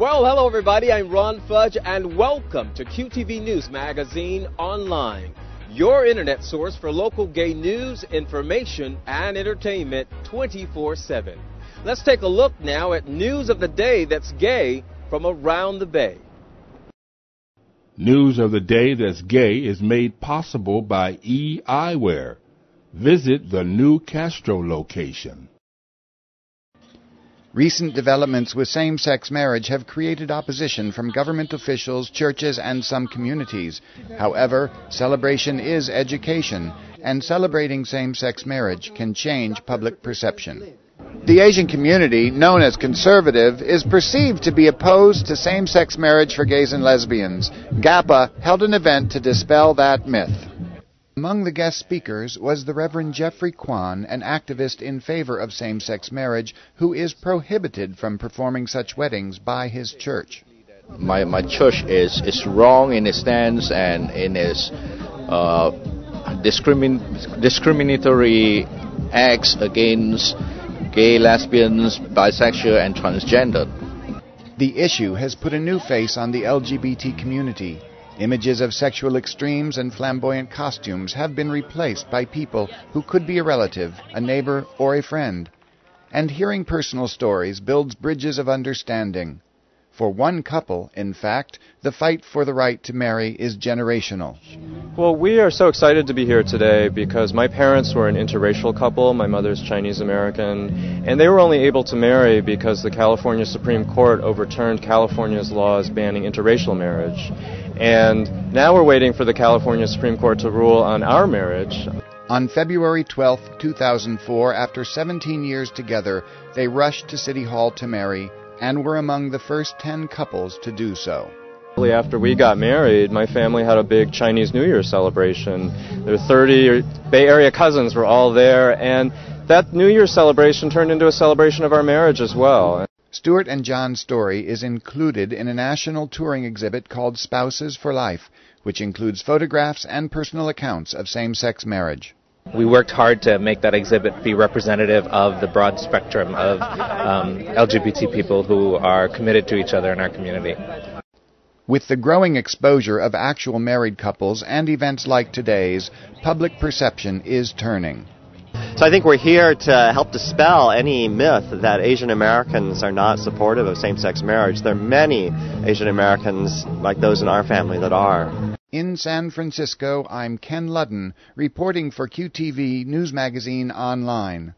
Well, hello everybody, I'm Ron Fudge and welcome to QTV News Magazine Online, your internet source for local gay news, information, and entertainment 24/7. Let's take a look now at news of the day that's gay from around the Bay. News of the day that's gay is made possible by eyewear. Visit the new Castro location. Recent developments with same-sex marriage have created opposition from government officials, churches, and some communities. However, celebration is education, and celebrating same-sex marriage can change public perception. The Asian community, known as conservative, is perceived to be opposed to same-sex marriage for gays and lesbians. GAPA held an event to dispel that myth. Among the guest speakers was the Reverend Jeffrey Kwan, an activist in favor of same-sex marriage, who is prohibited from performing such weddings by his church. My church is wrong in its stance and in its discriminatory acts against gay, lesbians, bisexual, and transgender. The issue has put a new face on the LGBT community. Images of sexual extremes and flamboyant costumes have been replaced by people who could be a relative, a neighbor, or a friend. And hearing personal stories builds bridges of understanding. For one couple, in fact, the fight for the right to marry is generational. Well, we are so excited to be here today because my parents were an interracial couple. My mother's Chinese American, and they were only able to marry because the California Supreme Court overturned California's laws banning interracial marriage. And now we're waiting for the California Supreme Court to rule on our marriage. On February 12, 2004, after 17 years together, they rushed to City Hall to marry and were among the first 10 couples to do so. After we got married, my family had a big Chinese New Year celebration. Their 30 Bay Area cousins were all there, and that New Year celebration turned into a celebration of our marriage as well. Stuart and John's story is included in a national touring exhibit called Spouses for Life, which includes photographs and personal accounts of same-sex marriage. We worked hard to make that exhibit be representative of the broad spectrum of LGBT people who are committed to each other in our community. With the growing exposure of actual married couples and events like today's, public perception is turning. So I think we're here to help dispel any myth that Asian Americans are not supportive of same-sex marriage. There are many Asian Americans, like those in our family, that are. In San Francisco, I'm Ken Ludden, reporting for QTV News Magazine Online.